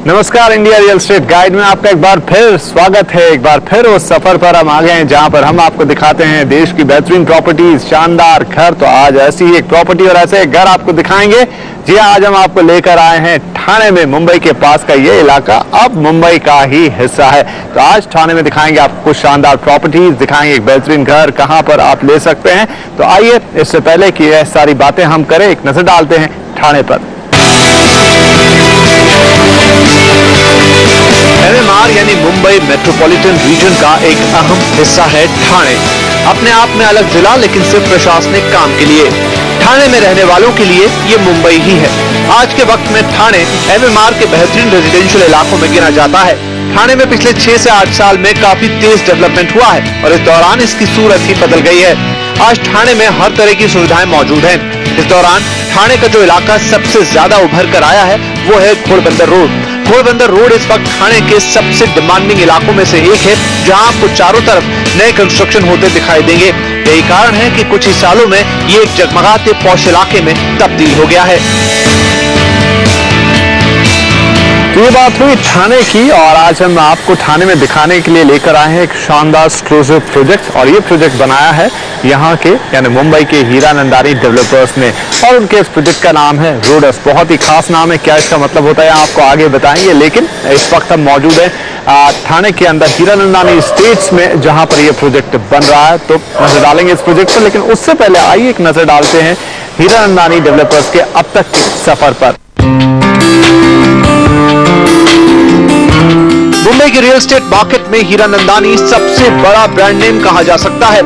नमस्कार, India real estate guide में आपका एक बार फिर स्वागत है। एक बार फिर उस सफर पर हम आ गए हैं जहां पर हम आपको दिखाते हैं देश की बेहतरीन प्रॉपर्टीज, शानदार घर। तो आज ऐसी ही एक प्रॉपर्टी और ऐसे एक घर आपको दिखाएंगे। जी आज हम आपको लेकर आए हैं ठाणे में, मुंबई के पास का ये इलाका अब मुंबई का ही हिस्सा है। तो आज ठाणे में दिखाएंगे आपको शानदार प्रॉपर्टीज, दिखाएंगे एक बेहतरीन घर कहां पर आप ले सकते हैं। तो आइए इससे पहले कि यह सारी बातें हम करें, एक नजर डालते हैं ठाणे पर। MMR यानी मुंबई मेट्रोपॉलिटन रीजन का एक अहम हिस्सा है ठाणे। अपने आप में अलग जिला, लेकिन सिर्फ प्रशासनिक काम के लिए। ठाणे में रहने वालों के लिए ये मुंबई ही है। आज के वक्त में ठाणे MMR के बेहतरीन रेजिडेंशियल इलाकों में गिना जाता है। ठाणे में पिछले 6 से 8 साल में काफी तेज डेवलपमेंट हुआ है और इस दौरान इसकी सूरत ही बदल गई है। आज ठाणे में हर तरह की सुविधाएं मौजूद हैं। इस दौरान ठाणे का जो इलाका सबसे ज्यादा उभर कर आया है वो है घोड़बंदर रोड। घोड़बंदर रोड इस वक्त ठाणे के सबसे डिमांडिंग इलाकों में से एक है, जहां आपको चारों तरफ नए कंस्ट्रक्शन होते दिखाई देंगे। यही कारण है कि कुछ ही सालों में ये एक जगमगाते पॉश इलाके में तब्दील हो गया है। तो ये बात हुई ठाणे की, और आज हम आपको ठाणे में दिखाने के लिए लेकर आए हैं एक शानदार एक्सक्लूसिव प्रोजेक्ट। और ये प्रोजेक्ट बनाया है यहाँ के यानी मुंबई के हीरानंदानी डेवलपर्स ने, और उनके इस प्रोजेक्ट का नाम है रोडस। बहुत ही खास नाम है, क्या इसका मतलब होता है आपको आगे बताएंगे। लेकिन इस वक्त हम मौजूद है ठाणे के अंदर हीरानंदानी स्टेट्स में, जहां पर यह प्रोजेक्ट बन रहा है। तो नजर डालेंगे इस प्रोजेक्ट पर, लेकिन उससे पहले आइए एक नजर डालते हैं हीरानंदानी डेवलपर्स के अब तक के सफर पर। मुंबई के रियल एस्टेट मार्केट में हीरानंदानी सबसे बड़ा ब्रांड नेम कहा जा सकता है।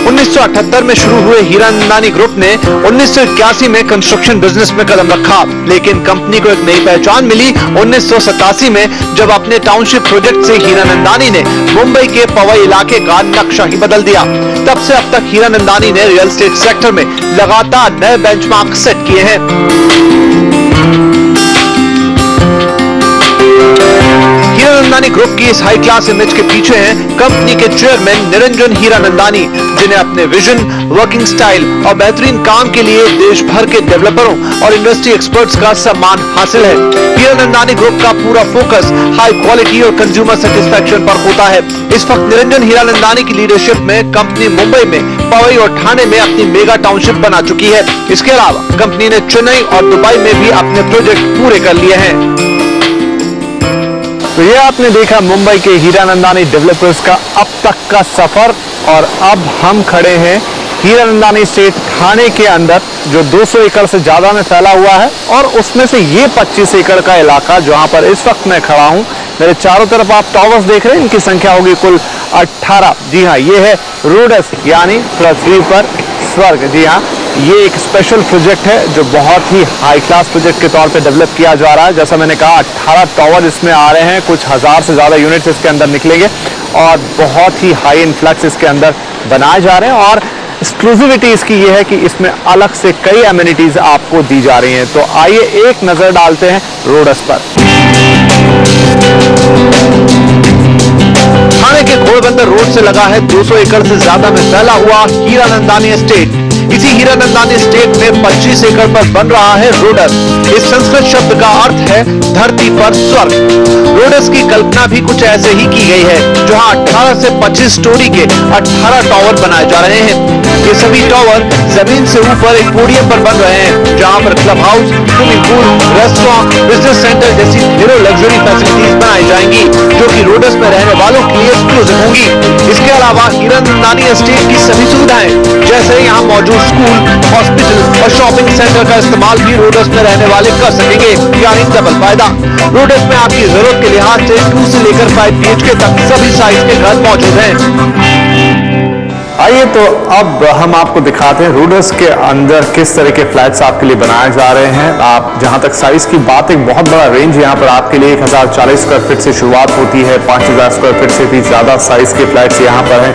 1978 में शुरू हुए हीरानंदानी ग्रुप ने 1981 में कंस्ट्रक्शन बिजनेस में कदम रखा, लेकिन कंपनी को एक नई पहचान मिली 1987 में, जब अपने टाउनशिप प्रोजेक्ट से हीरानंदानी ने मुंबई के पवई इलाके का नक्शा ही बदल दिया। तब से अब तक हीरानंदानी ने रियल एस्टेट सेक्टर में लगातार नए बेंचमार्क सेट किए हैं। हीरानंदानी ग्रुप की इस हाई क्लास इमेज के पीछे हैं कंपनी के चेयरमैन निरंजन हीरानंदानी, जिन्हें अपने विजन, वर्किंग स्टाइल और बेहतरीन काम के लिए देश भर के डेवलपरों और इंडस्ट्री एक्सपर्ट्स का सम्मान हासिल है। हीरानंदानी ग्रुप का पूरा फोकस हाई क्वालिटी और कंज्यूमर सेटिस्फैक्शन पर होता है। इस वक्त निरंजन हीरानंदानी की लीडरशिप में कंपनी मुंबई में, पवई और ठाणे में अपनी मेगा टाउनशिप बना चुकी है। इसके अलावा कंपनी ने चेन्नई और दुबई में भी अपने प्रोजेक्ट पूरे कर लिए हैं। तो ये आपने देखा मुंबई के हीरानंदानी डेवलपर्स का अब तक का सफर, और अब हम खड़े हैं हीरानंदानी स्टेट ठाणे के अंदर, जो 200 एकड़ से ज्यादा में फैला हुआ है। और उसमें से ये 25 एकड़ का इलाका जहां पर इस वक्त मैं खड़ा हूं, मेरे चारों तरफ आप टावर्स देख रहे हैं, इनकी संख्या होगी कुल 18। जी हाँ, ये है रोडस यानी पृथ्वी पर स्वर्ग। जी हाँ, ये एक स्पेशल प्रोजेक्ट है जो बहुत ही हाई क्लास प्रोजेक्ट के तौर पे डेवलप किया जा रहा है। जैसा मैंने कहा 18 टावर इसमें आ रहे हैं, कुछ हजार से ज्यादा यूनिट्स इसके अंदर निकलेंगे और बहुत ही हाई इनफ्लक्स इसके अंदर बनाए जा रहे हैं। और एक्सक्लूसिविटी इसकी ये है कि इसमें अलग से कई एमिनिटीज आपको दी जा रही हैं। तो आइए एक नजर डालते हैं रोडस पर। ठाणे के घोड़बंदर रोड से लगा है 200 एकड़ से ज्यादा में फैला हुआ हीरानंदानी एस्टेट। इसी हीरानंदानी एस्टेट में 25 एकड़ पर बन रहा है रोडस। इस संस्कृत शब्द का अर्थ है धरती पर स्वर्ग। रोडस की कल्पना भी कुछ ऐसे ही की गई है, जहां 18 से 25 स्टोरी के 18 टावर बनाए जा रहे हैं। ये सभी टावर जमीन से ऊपर एक पोडियम पर बन रहे हैं, जहां पर club house, swimming pool, restaurant, business centre जैसी ढेरों लग्जरी फैसिलिटीज बनाई जाएंगी, जो कि रोडस में रहने वालों के लिए एक्सक्लूसिव होंगी। इसके अलावा हीरानंदानी एस्टेट की सभी सुविधाएं, जैसे यहाँ मौजूद स्कूल, हॉस्पिटल और शॉपिंग सेंटर का इस्तेमाल भी रोडस में रहने वाले कर सकेंगे, यानी डबल फायदा। रोडस में आपकी जरूरत के लिहाज से 2 से लेकर 5 BHK तक सभी साइज के घर मौजूद हैं। आइए तो अब हम आपको दिखाते हैं रोडस के अंदर किस तरह के फ्लैट्स आपके लिए बनाए जा रहे हैं। आप जहां तक साइज की बात, एक बहुत बड़ा रेंज यहाँ पर आपके लिए 1040 स्क्वायर फीट से शुरुआत होती है। 5000 स्क्वायर फीट से भी ज्यादा साइज के फ्लैट्स यहाँ पर हैं।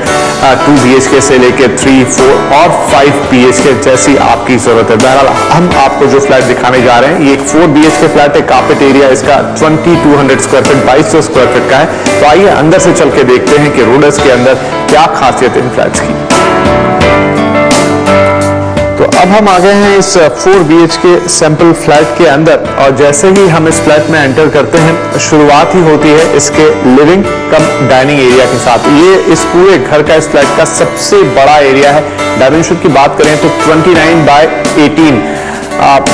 2 BHK से लेकर 3, 4 और 5 BHK जैसी आपकी जरूरत है। बहरहाल हम आपको जो फ्लैट दिखाने जा रहे हैं, ये एक 4 BHK फ्लैट है। कार्पेट एरिया इसका 2200 स्क्वायर फीट 2200 स्क्वायर फीट का है। तो आइए अंदर से चल के देखते हैं कि रोडस के अंदर क्या खासियत इन फ्लैट्स की। तो अब हम आ गए हैं इस 4 BHK सैंपल फ्लैट के अंदर, और जैसे ही हम इस फ्लैट में एंटर करते हैं शुरुआत ही होती है इसके लिविंग कम डाइनिंग एरिया के साथ। ये इस पूरे घर का, इस फ्लैट का सबसे बड़ा एरिया है। डायमेंशन की बात करें तो 29/18,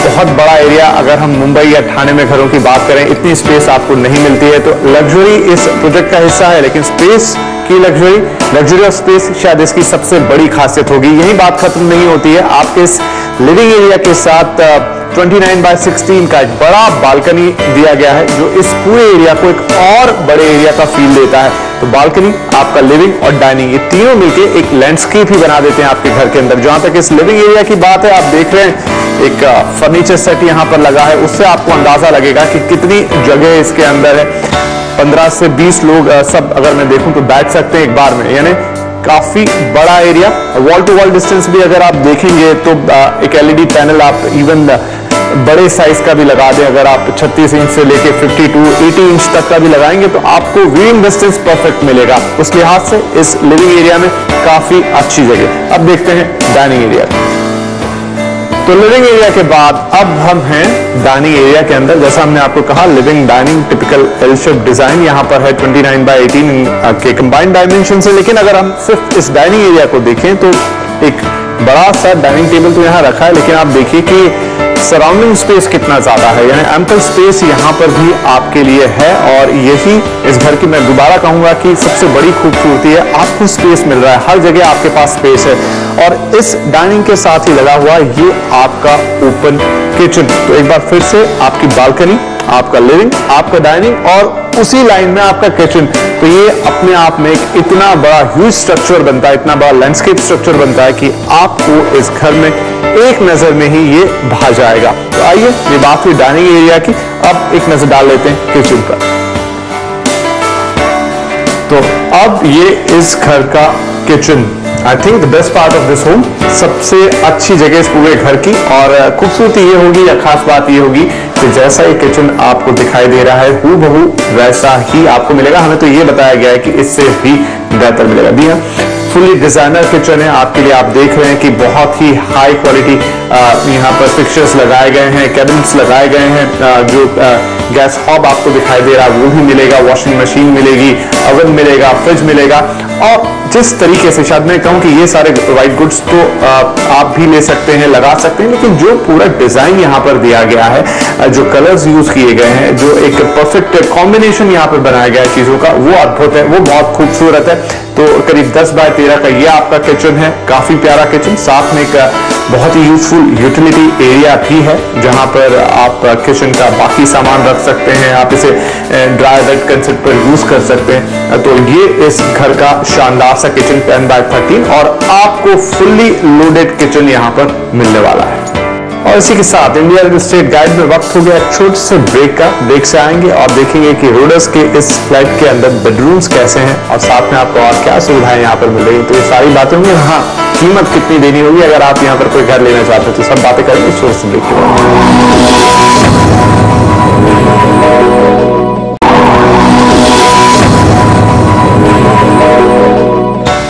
बहुत बड़ा एरिया। अगर हम मुंबई या ठाणे में घरों की बात करें, इतनी स्पेस आपको नहीं मिलती है। तो लग्जरी इस प्रोजेक्ट का हिस्सा है, लेकिन स्पेस की लग्जरी ऑफ स्पेस शायद इसकी सबसे बड़ी खासियत होगी। यही बात खत्म नहीं होती है, आपके इस लिविंग एरिया के साथ 29/16 का एक बड़ा बालकनी दिया गया है, जो इस पूरे एरिया को एक और बड़े एरिया का फील देता है। तो बालकनी, आपका लिविंग और डाइनिंग, ये तीनों मिलके एक लैंडस्केप ही बना देते हैं आपके घर के अंदर। जहां तक इस लिविंग एरिया की बात है, आप देख रहे हैं एक फर्नीचर सेट यहां पर लगा है, उससे आपको अंदाजा लगेगा कि कितनी जगह इसके अंदर है। 15 से 20 लोग सब अगर मैं देखूं तो बैठ सकते हैं एक बार में, यानी काफी बड़ा area. Wall to wall distance भी अगर आप देखेंगे तो एक LED पैनल आप इवन बड़े साइज का भी लगा दें, अगर आप 36 इंच से लेके 52-80 इंच तक का भी लगाएंगे तो आपको व्यूइंग डिस्टेंस परफेक्ट मिलेगा। उस लिहाज से इस लिविंग एरिया में काफी अच्छी जगह। अब देखते हैं डाइनिंग एरिया। तो लिविंग एरिया के बाद अब हम हैं डाइनिंग एरिया के अंदर। जैसा हमने आपको कहा, living dining typical L shape design यहाँ पर है 29/18 के कंबाइंड डायमेंशन से। लेकिन अगर हम सिर्फ इस डाइनिंग एरिया को देखें तो एक बड़ा सा डाइनिंग टेबल तो यहाँ रखा है, लेकिन आप देखिए कि सराउंडिंग स्पेस कितना ज्यादा है, यानी एम्पल स्पेस यहाँ पर भी आपके लिए है। और यही इस घर की मैं दोबारा कहूंगा कि सबसे बड़ी खूबसूरती है, आपको स्पेस मिल रहा है, हर जगह आपके पास स्पेस है। और इस डाइनिंग के साथ ही लगा हुआ ये आपका ओपन किचन। तो एक बार फिर से आपकी बालकनी, आपका लिविंग, आपका डाइनिंग और उसी लाइन में आपका किचन। तो ये अपने आप में एक इतना बड़ा ह्यूज स्ट्रक्चर बनता है, इतना बड़ा लैंडस्केप स्ट्रक्चर बनता है कि आपको इस घर में एक नजर में ही ये भा जाएगा। तो आइए, ये बात हुई डाइनिंग एरिया की, अब एक नजर डाल लेते हैं किचन पर। तो अब ये इस घर का kitchen, I think the best part of this home, सबसे अच्छी जगह इस पूरे घर की। और खूबसूरती ये होगी या खास बात ये होगी कि जैसा ये किचन आपको दिखाई दे रहा है हूबहू वैसा ही आपको मिलेगा। हमें तो ये बताया गया है कि इससे भी बेहतर मिलेगा। भी हाँ, फुली डिजाइनर किचन है आपके लिए। आप देख रहे हैं कि बहुत ही हाई क्वालिटी यहाँ पर फिक्चर्स लगाए गए हैं, कैबिनेट्स लगाए गए हैं। जो गैस हॉब आपको दिखाई दे रहा है वो भी मिलेगा, वॉशिंग मशीन मिलेगी, ओवन मिलेगा, फ्रिज मिलेगा। और जिस तरीके से, शायद मैं कहूँ कि ये सारे वाइट गुड्स तो आप भी ले सकते हैं, लगा सकते हैं, लेकिन जो पूरा डिजाइन यहाँ पर दिया गया है, जो कलर्स यूज किए गए हैं, जो एक परफेक्ट कॉम्बिनेशन यहाँ पर बनाया गया है चीजों का, वो अद्भुत है, वो बहुत खूबसूरत है। तो करीब 10x13 का ये आपका किचन है, काफी प्यारा किचन। साथ में एक बहुत ही यूजफुल यूटिलिटी एरिया भी है, जहां पर आप किचन का बाकी सामान रख सकते हैं। आप इसे ड्राई वेट कंसेप्ट पर यूज कर सकते हैं। तो ये इस घर का शानदार सा किचन 10x13, और आपको फुल्ली लोडेड किचन यहाँ पर मिलने वाला है। और इसी के साथ इंडिया रियल एस्टेट गाइड में वक्त हो गया छोटे से ब्रेक का। ब्रेक से आएंगे और देखेंगे कि रोडस के इस फ्लैट के अंदर बेडरूम्स कैसे हैं और साथ में आपको और क्या सुविधाएं यहाँ पर मिल रही है। तो ये सारी बातें होंगी। हाँ, कीमत कितनी देनी होगी अगर आप यहाँ पर कोई घर लेना चाहते हैं, तो सब बातें करेंगे छोटे से ब्रेक के बाद।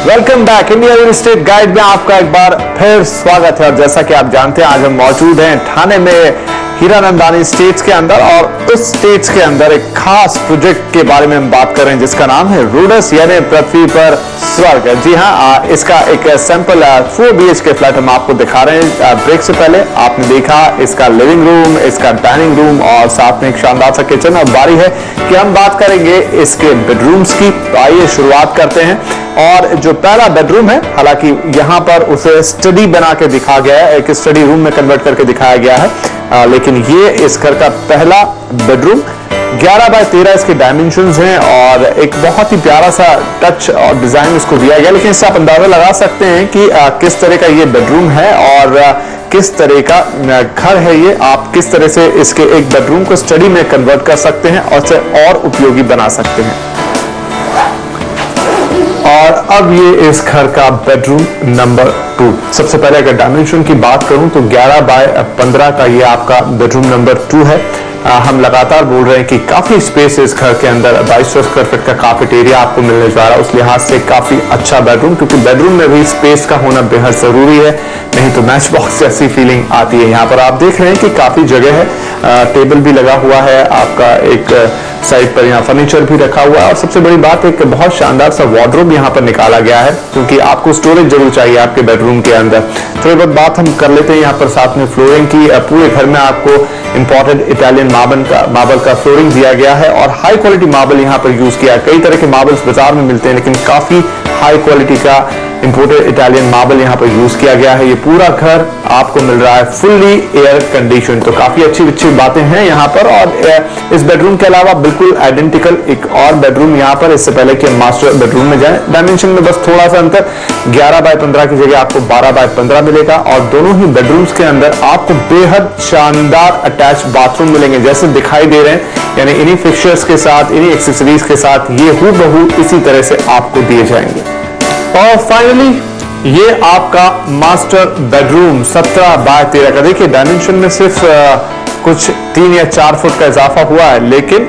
Welcome back, India real estate guide में आपका एक बार फिर स्वागत है। और जैसा कि आप जानते हैं, आज हम मौजूद हैं ठाणे में हीरानंदानी एस्टेट्स के अंदर, और उस स्टेट्स के अंदर एक खास प्रोजेक्ट के बारे में हम बात कर रहे हैं जिसका नाम है रोडस, यानी पृथ्वी पर स्वर्ग। जी हाँ, इसका एक सैंपल 4 BHK फ्लैट हम आपको दिखा रहे हैं। ब्रेक से पहले आपने देखा इसका लिविंग रूम, इसका डाइनिंग रूम और साथ में एक शानदार सा किचन। अब बारी है कि हम बात करेंगे इसके बेडरूम्स की। तो आइए शुरुआत करते हैं। और जो पहला बेडरूम है, हालांकि यहाँ पर उसे स्टडी बना के दिखा गया है, एक स्टडी रूम में कन्वर्ट करके दिखाया गया है, लेकिन ये इस घर का पहला बेडरूम 11x13 इसके डायमेंशंस हैं और एक बहुत ही प्यारा सा टच और डिजाइन इसको दिया गया। लेकिन इससे आप अंदाजा लगा सकते हैं कि किस तरह का ये बेडरूम है और किस तरह का घर है ये। आप किस तरह से इसके एक बेडरूम को स्टडी में कन्वर्ट कर सकते हैं और इसे और उपयोगी बना सकते हैं। और अब ये इस घर का बेडरूम नंबर 2। सबसे पहले अगर डायमेंशन की बात करूं तो 11x15 का ये आपका बेडरूम नंबर 2 है। हम लगातार बोल रहे हैं कि काफी स्पेस है इस घर के अंदर, 2200 स्क्वायर फीट का कार्पेट एरिया आपको मिलने जा रहा है। उस लिहाज से काफी अच्छा बेडरूम, क्योंकि बेडरूम में भी स्पेस का होना बेहद जरूरी है, नहीं तो मैच बॉक्स जैसी फीलिंग आती है। यहाँ पर आप देख रहे हैं कि काफी जगह है, टेबल भी लगा हुआ है आपका, एक साइड पर यहाँ फर्नीचर भी रखा हुआ है, और सबसे बड़ी बात एक बहुत शानदार सा वार्डरोब यहाँ पर निकाला गया है, क्योंकि आपको स्टोरेज जरूर चाहिए आपके बेडरूम के अंदर। थोड़ी बहुत बात हम कर लेते हैं यहाँ पर साथ में फ्लोरिंग की। पूरे घर में आपको इंपोर्टेड इटालियन मार्बल का फ्लोरिंग दिया गया है, और हाई क्वालिटी मार्बल यहाँ पर यूज किया है। कई तरह के मार्बल्स बाजार में मिलते हैं, लेकिन काफी हाई क्वालिटी का इंपोर्टेड इटालियन मार्बल यहाँ पर यूज किया गया है। ये पूरा घर आपको मिल रहा है फुल्ली एयर कंडीशन, तो काफी अच्छी अच्छी बातें हैं यहाँ पर। और इस बेडरूम के अलावा बिल्कुल आइडेंटिकल एक और बेडरूम यहाँ पर, इससे पहले कि हम मास्टर बेडरूम में जाएं, डायमेंशन में बस थोड़ा सा अंतर, 11 बाय 15 की जगह आपको 12 बाय 15 मिलेगा, और दोनों ही बेडरूम्स के अंदर आपको बेहद शानदार अटैच बाथरूम मिलेंगे जैसे दिखाई दे रहे हैं, यानी इन्हीं फिक्सचर्स के साथ, इन्हीं एक्सेसरीज के साथ ये हूबहू इसी तरह से आपको दिए जाएंगे। और फाइनली ये आपका मास्टर बेडरूम 17 बाय 13 का। देखिए डायमेंशन में सिर्फ कुछ 3 या 4 फुट का इजाफा हुआ है, लेकिन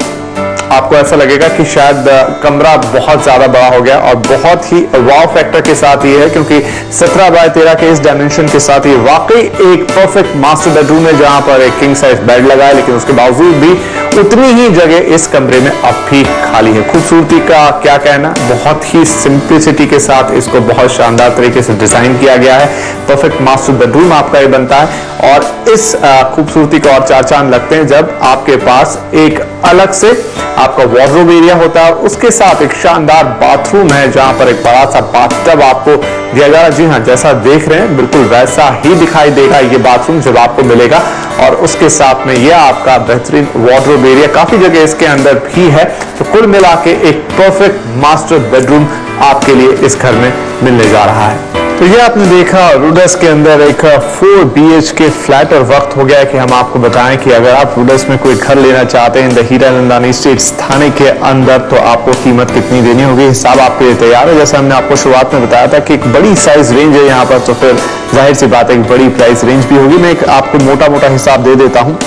आपको ऐसा लगेगा कि शायद कमरा बहुत ज्यादा बड़ा हो गया, और बहुत ही वाव फैक्टर के साथ ये है, क्योंकि 17 बाय 13 के इस डायमेंशन के साथ ये वाकई एक परफेक्ट मास्टर बेडरूम है, जहां पर एक किंग साइज बेड लगा है, लेकिन उसके बावजूद भी उतनी ही जगह इस कमरे में अब भी खाली है। खूबसूरती का क्या कहना, बहुत ही सिंप्लिसिटी के साथ इसको बहुत शानदार तरीके से डिजाइन किया गया है। परफेक्ट मास्टर बेडरूम आपका ये बनता है, और इस खूबसूरती को और चार चांद लगते हैं जब आपके पास एक अलग से आपका वार्डरोब एरिया होता है, उसके साथ एक शानदार बाथरूम है, जहां पर एक बड़ा सा बाथटब आपको दिया जा रहा है। जी हाँ, जैसा देख रहे हैं बिल्कुल वैसा ही दिखाई देगा ये बाथरूम जब आपको मिलेगा, और उसके साथ में यह आपका बेहतरीन वार्डरोब एरिया काफी जगह इसके अंदर भी है। तो कुल मिला के एक परफेक्ट मास्टर बेडरूम आपके लिए इस घर में मिलने जा रहा है। तो ये आपने देखा रूडस के अंदर एक 4 BHK फ्लैट, और वक्त हो गया है कि हम आपको बताएं कि अगर आप रूडस में कोई घर लेना चाहते हैं हीरानंदानी एस्टेट्स थाने के अंदर, तो आपको कीमत कितनी देनी होगी, हिसाब आपके लिए तैयार है। जैसे हमने आपको शुरुआत में बताया था कि एक बड़ी साइज रेंज है यहाँ पर, तो फिर जाहिर सी बात है एक बड़ी प्राइस रेंज भी होगी। मैं एक आपको मोटा मोटा हिसाब दे देता हूँ।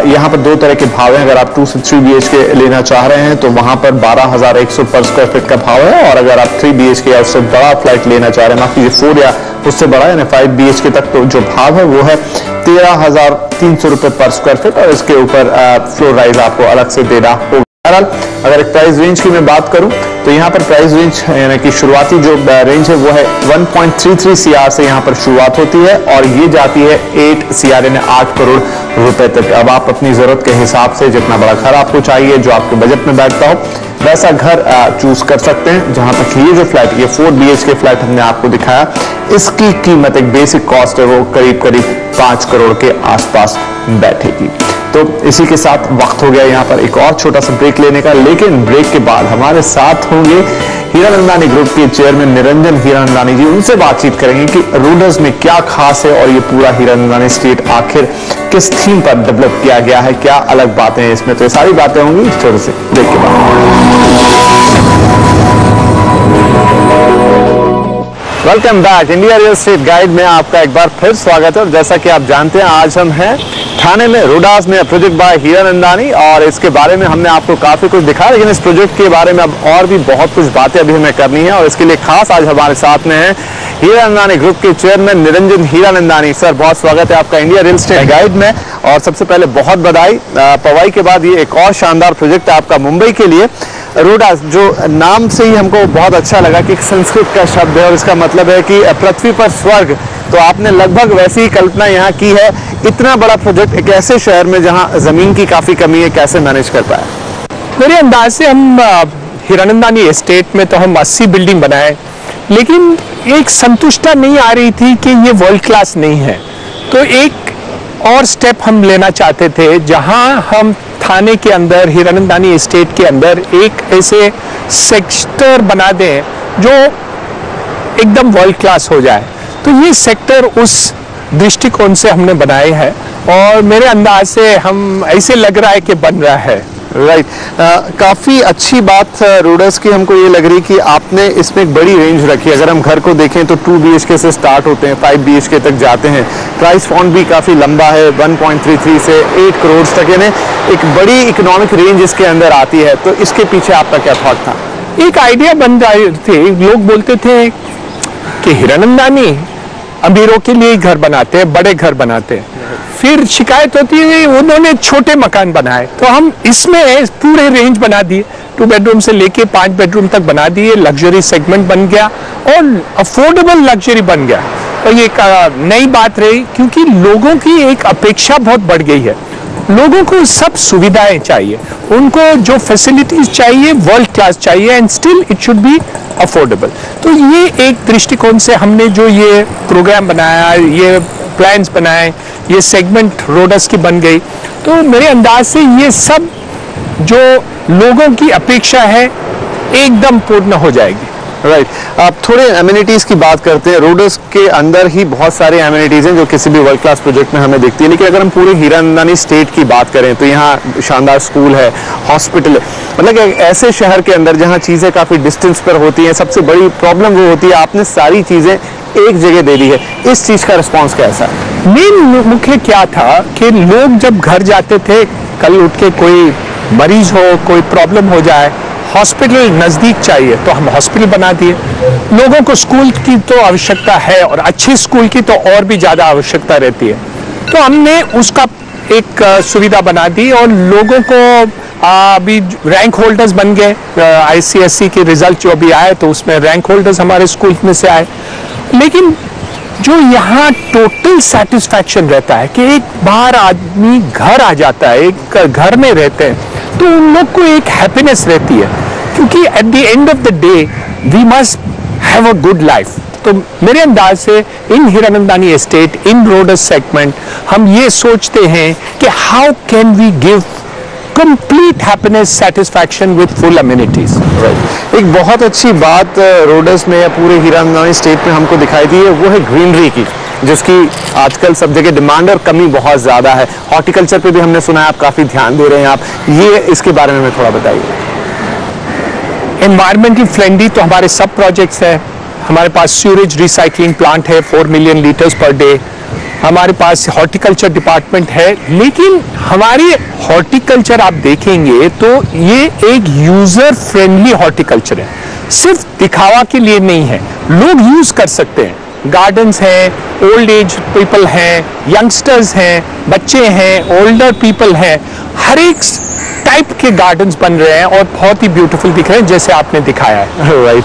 यहाँ पर 2 तरह के भाव हैं। अगर आप 2 से 3 BHK लेना चाह रहे हैं तो वहां पर 12,100 पर स्क्वायर फीट का भाव है, और अगर आप 3 BHK या उससे बड़ा फ्लैट लेना चाह रहे हैं, माफ कीजिए 4 या उससे बड़ा यानी 5 BHK तक, तो जो भाव है वो है 13,300 रुपए पर स्क्वायर फीट, और इसके ऊपर फ्लोर राइज आपको अलग से देना होगा। अगर एक प्राइस रेंज की मैं बात करूं तो यहाँ पर प्राइस रेंज यानी कि शुरुआती जो रेंज है वो है 1.33 CR से यहाँ पर शुरुआत होती है, और ये जाती है 8 CR यानी 8 करोड़ रुपए तक। अब आप अपनी जरूरत के हिसाब से जितना बड़ा घर आपको चाहिए, जो आपके बजट में बैठता हो, वैसा घर चूज कर सकते हैं। जहां तक ये जो फ्लैट, ये 4 BHK फ्लैट हमने आपको दिखाया, इसकी कीमत एक बेसिक कॉस्ट है वो करीब 5 करोड़ के आसपास बैठेगी। तो इसी के साथ वक्त हो गया यहाँ पर एक और छोटा सा ब्रेक लेने का, लेकिन ब्रेक के बाद हमारे साथ होंगे हीरानंदानी ग्रुप के चेयरमैन निरंजन हीरानंदानी जी। उनसे बातचीत करेंगे कि रूडस में क्या खास है, और ये पूरा हीरानंदानी एस्टेट आखिर किस थीम पर डेवलप किया गया है, क्या अलग बातें हैं इसमें। तो ये सारी बातें होंगी छोटे से ब्रेक के बाद। Welcome back, India real estate guide में आपका एक बार फिर स्वागत है। और जैसा कि आप जानते हैं आज हम हैं थाने में, रूडास में, प्रोजेक्ट बाय हीरानंदानी, और इसके बारे में हमने आपको काफी कुछ दिखाया, लेकिन इस प्रोजेक्ट के बारे में अब और भी बहुत कुछ बातें अभी हमें करनी है, और इसके लिए खास आज हमारे साथ में है हीरानंदानी ग्रुप के चेयरमैन निरंजन हीरानंदानी। सर बहुत स्वागत है आपका इंडिया रियल एस्टेट गाइड में, और सबसे पहले बहुत बधाई। पवाई के बाद ये एक और शानदार प्रोजेक्ट है आपका मुंबई के लिए, रूडास, जो नाम से ही हमको बहुत अच्छा लगा कि संस्कृत का शब्द है, और इसका मतलब है कि पृथ्वी पर स्वर्ग। तो आपने लगभग वैसी ही कल्पना यहाँ की है। इतना बड़ा प्रोजेक्ट एक ऐसे शहर में जहाँ जमीन की काफी कमी है, कैसे मैनेज कर पाए? मेरे अंदाज से हम हीरानंदानी एस्टेट में तो हम 80 बिल्डिंग बनाए, लेकिन एक संतुष्टता नहीं आ रही थी कि ये वर्ल्ड क्लास नहीं है। तो एक और स्टेप हम लेना चाहते थे, जहां हम थाने के अंदर, हीरानंदानी एस्टेट के अंदर एक ऐसे सेक्टर बना दें जो एकदम वर्ल्ड क्लास हो जाए। तो ये सेक्टर उस दृष्टिकोण से हमने बनाए हैं, और मेरे अंदाज से हम ऐसे लग रहा है कि बन रहा है। राइट। काफ़ी अच्छी बात रोडस की हमको ये लग रही कि आपने इसमें एक बड़ी रेंज रखी। अगर हम घर को देखें तो 2 BHK से स्टार्ट होते हैं, 5 BHK तक जाते हैं। प्राइस पॉइंट भी काफ़ी लंबा है, 1.33 से 8 करोड़ तक, यानी एक बड़ी इकोनॉमिक रेंज इसके अंदर आती है। तो इसके पीछे आपका क्या थॉट था? एक आइडिया बन रहे थे, लोग बोलते थे कि हीरानंदानी अमीरों के लिए घर बनाते हैं, बड़े घर बनाते हैं। फिर शिकायत होती है उन्होंने छोटे मकान बनाए, तो हम इसमें पूरे रेंज बना दिए, 2 बेडरूम से लेके 5 बेडरूम तक बना दिए। लग्जरी सेगमेंट बन गया और अफोर्डेबल लग्जरी बन गया। तो ये एक नई बात रही, क्योंकि लोगों की एक अपेक्षा बहुत बढ़ गई है। लोगों को सब सुविधाएं चाहिए, उनको जो फैसिलिटीज चाहिए वर्ल्ड क्लास चाहिए, and still it should be affordable. तो ये एक दृष्टिकोण से हमने जो ये प्रोग्राम बनाया, ये प्लान्स बनाए, ये सेगमेंट रोडस की बन गई। तो मेरे अंदाज से ये सब जो लोगों की अपेक्षा है एकदम पूर्ण हो जाएगी। राइट। आप थोड़े एमिनिटीज़ की बात करते हैं। रोडस के अंदर ही बहुत सारे एमिनिटीज़ हैं जो किसी भी वर्ल्ड क्लास प्रोजेक्ट में हमें दिखती है, लेकिन अगर हम पूरे हीरानंदानी स्टेट की बात करें तो यहाँ शानदार स्कूल है, हॉस्पिटल है। मतलब एक ऐसे शहर के अंदर जहाँ चीज़ें काफ़ी डिस्टेंस पर होती हैं, सबसे बड़ी प्रॉब्लम वो होती है आपने सारी चीज़ें एक जगह दे दी है। इस चीज़ का रिस्पॉन्स कैसा है? मेन मुख्य क्या था कि लोग जब घर जाते थे, कल उठ के कोई मरीज हो, कोई प्रॉब्लम हो जाए, हॉस्पिटल नज़दीक चाहिए, तो हम हॉस्पिटल बना दिए। लोगों को स्कूल की तो आवश्यकता है और अच्छे स्कूल की तो और भी ज़्यादा आवश्यकता रहती है, तो हमने उसका एक सुविधा बना दी। और लोगों को अभी रैंक होल्डर्स बन गए, ICSE के रिजल्ट जो अभी आए तो उसमें रैंक होल्डर्स हमारे स्कूल में से आए। लेकिन जो यहाँ टोटल सेटिस्फैक्शन रहता है कि एक बार आदमी घर आ जाता है, एक घर में रहते हैं, तो उन लोग को एक हैप्पीनेस रहती है, क्योंकि at the end of the day we must have a good life. तो मेरे अंदाज से in Hiranandani Estate, in roads segment, हम ये सोचते हैं कि how can we give complete happiness satisfaction with full amenities। एक बहुत अच्छी बात रोडस में या पूरे हीरानंदानी स्टेट में हमको दिखाई दी है, वो है ग्रीनरी की, जिसकी आजकल सब जगह डिमांड और कमी बहुत ज़्यादा है। हॉर्टिकल्चर पे भी हमने सुना है आप काफ़ी ध्यान दे रहे हैं। आप ये इसके बारे में हमें थोड़ा बताइए। एनवायरमेंटली फ्रेंडली तो हमारे सब प्रोजेक्ट्स हैं। हमारे पास सीवरेज रिसाइकलिंग प्लांट है 4 मिलियन लीटर्स पर डे। हमारे पास हॉर्टिकल्चर डिपार्टमेंट है, लेकिन हमारी हॉर्टिकल्चर आप देखेंगे तो ये एक यूजर फ्रेंडली हॉर्टिकल्चर है, सिर्फ दिखावा के लिए नहीं है, लोग यूज कर सकते हैं। गार्डन्स हैं, ओल्ड एज पीपल हैं, यंगस्टर्स हैं, बच्चे हैं, ओल्डर पीपल हैं, हर एक टाइप के गार्डन्स बन रहे हैं और बहुत ही ब्यूटीफुल दिख रहे हैं, जैसे आपने दिखाया है। राइट।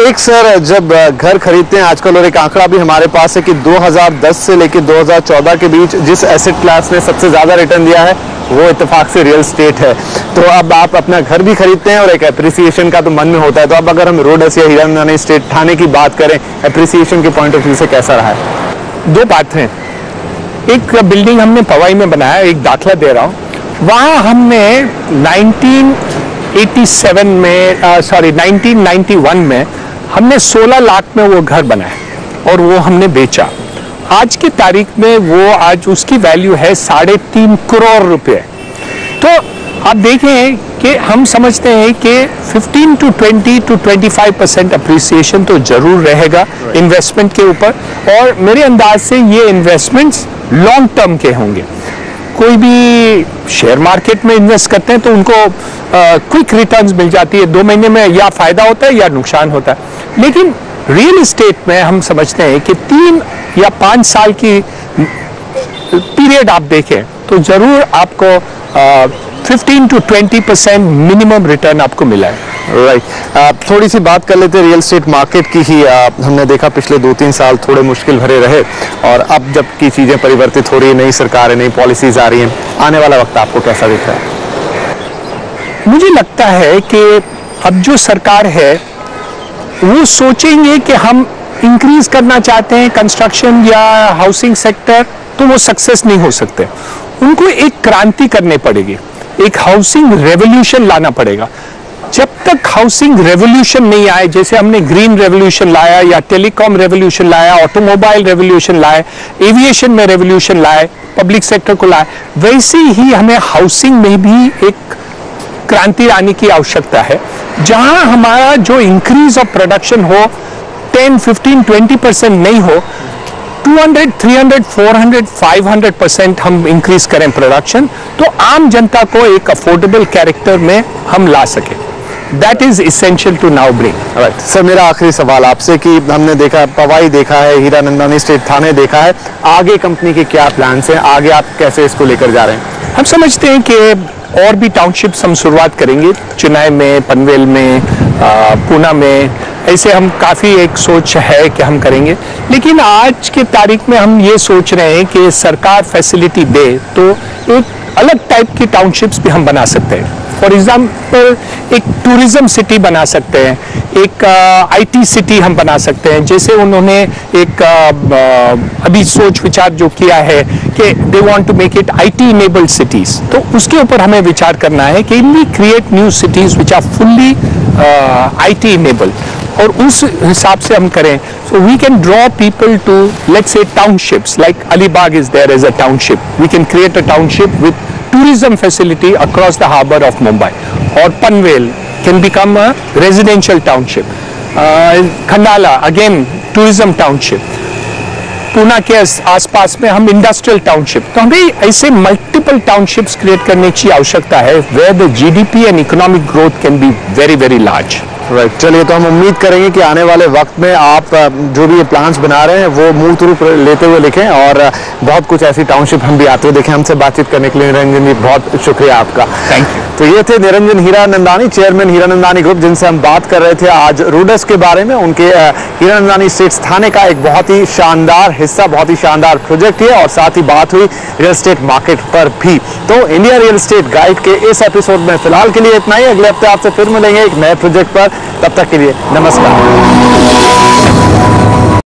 एक सर, जब घर खरीदते हैं आजकल, और एक आंकड़ा भी हमारे पास है कि 2010 से लेकर 2014 के बीच जिस एसेट क्लास ने सबसे ज़्यादा रिटर्न दिया है वो इत्तेफाक से रियल स्टेट है। तो अब आप अपना घर भी खरीदते हैं और एक एप्रिसिएशन का तो मन में होता है। तो अब अगर हम रोडस या हीरानंदानी स्टेट ठाणे की बात करें, एप्रिसिएशन के पॉइंट ऑफ व्यू से कैसा रहा है? 2 बात हैं। एक बिल्डिंग हमने पवाई में बनाया, एक दाखला दे रहा हूँ, वहाँ हमने 1991 में हमने 16 लाख में वो घर बनाया और वो हमने बेचा। आज की तारीख में वो आज उसकी वैल्यू है 3.5 करोड़ रुपए। तो आप देखें कि हम समझते हैं कि 15 to 20 to 25% अप्रिसिएशन तो जरूर रहेगा इन्वेस्टमेंट के ऊपर, और मेरे अंदाज से ये इन्वेस्टमेंट्स लॉन्ग टर्म के होंगे। कोई भी शेयर मार्केट में इन्वेस्ट करते हैं तो उनको क्विक रिटर्न्स मिल जाती है, 2 महीने में या फायदा होता है या नुकसान होता है। लेकिन रियल एस्टेट में हम समझते हैं कि 3 या 5 साल की पीरियड आप देखें तो जरूर आपको 15 to 20% मिनिमम रिटर्न आपको मिला है। राइट। थोड़ी सी बात कर लेते हैं रियल एस्टेट मार्केट की ही। हमने देखा पिछले 2-3 साल थोड़े मुश्किल भरे रहे, और अब जब की चीज़ें परिवर्तित हो रही है, नई सरकारें, नई पॉलिसीज आ रही हैं, आने वाला वक्त आपको कैसा दिख रहा है? मुझे लगता है कि अब जो सरकार है वो सोचेंगे कि हम इंक्रीज करना चाहते हैं कंस्ट्रक्शन या हाउसिंग सेक्टर, तो वो सक्सेस नहीं हो सकते। उनको एक क्रांति करनी पड़ेगी, एक हाउसिंग रेवोल्यूशन लाना पड़ेगा। जब तक हाउसिंग रेवोल्यूशन नहीं आए, जैसे हमने ग्रीन रेवोल्यूशन लाया या टेलीकॉम रेवोल्यूशन लाया, ऑटोमोबाइल रेवोल्यूशन लाए, एविएशन में रेवोल्यूशन लाए, पब्लिक सेक्टर को लाए, वैसे ही हमें हाउसिंग में भी एक क्रांति लाने की आवश्यकता है, जहां हमारा जो इंक्रीज ऑफ प्रोडक्शन हो 10, 15, 20% नहीं हो, 200, 300, 400, 500% हम इंक्रीज करें प्रोडक्शन, तो आम जनता को एक अफोर्डेबल कैरेक्टर में हम ला सकें। That is essential to now bring. Right sir, मेरा आखिरी सवाल आपसे कि हमने देखा पवाई देखा है, हीरानंदानी स्टेट थाने देखा है, आगे कंपनी के क्या प्लान्स हैं, आगे आप कैसे इसको लेकर जा रहे हैं? हम समझते हैं कि और भी टाउनशिप्स हम शुरुआत करेंगे, चेन्नई में, पनवेल में, पूना में, ऐसे हम काफ़ी एक सोच है कि हम करेंगे। लेकिन आज के तारीख में हम ये सोच रहे हैं कि सरकार फैसिलिटी दे तो एक अलग टाइप की टाउनशिप्स भी हम बना सकते हैं। फॉर एग्जाम्पल एक टूरिज्म सिटी बना सकते हैं, एक आईटी सिटी हम बना सकते हैं, जैसे उन्होंने एक अभी सोच विचार जो किया है कि they want to make it IT enabled cities, तो उसके ऊपर हमें विचार करना है कि we create new cities which are fully IT enabled, और उस हिसाब से हम करें। So we can draw people to let's say townships like Alibag is there as a township, we can create a township with tourism facility across the harbor of Mumbai, or Panvel can become a residential township. Khandala again tourism township. Poona के आसपास में हम industrial township, तो हमें ऐसे multiple townships create करने की आवश्यकता है where the GDP and economic growth can be very very large. Right, चलिए तो हम उम्मीद करेंगे कि आने वाले वक्त में आप जो भी ये प्लान्स बना रहे हैं वो मूर्त रूप लेते हुए लिखें और बहुत कुछ ऐसी टाउनशिप हम भी आते हुए देखें। हमसे बातचीत करने के लिए निरंजन जी बहुत शुक्रिया आपका। Thank you. तो ये थे निरंजन हीरानंदानी, चेयरमैन हीरानंदानी ग्रुप, जिनसे हम बात कर रहे थे आज रूडस के बारे में। उनके हीरानंदानी स्टेट्स थाने का एक बहुत ही शानदार हिस्सा, बहुत ही शानदार प्रोजेक्ट है, और साथ ही बात हुई रियल एस्टेट मार्केट पर भी। तो इंडिया रियल एस्टेट गाइड के इस एपिसोड में फिलहाल के लिए इतना ही। अगले हफ्ते आपसे फिर मिलेंगे एक नए प्रोजेक्ट पर, तब तक के लिए नमस्कार।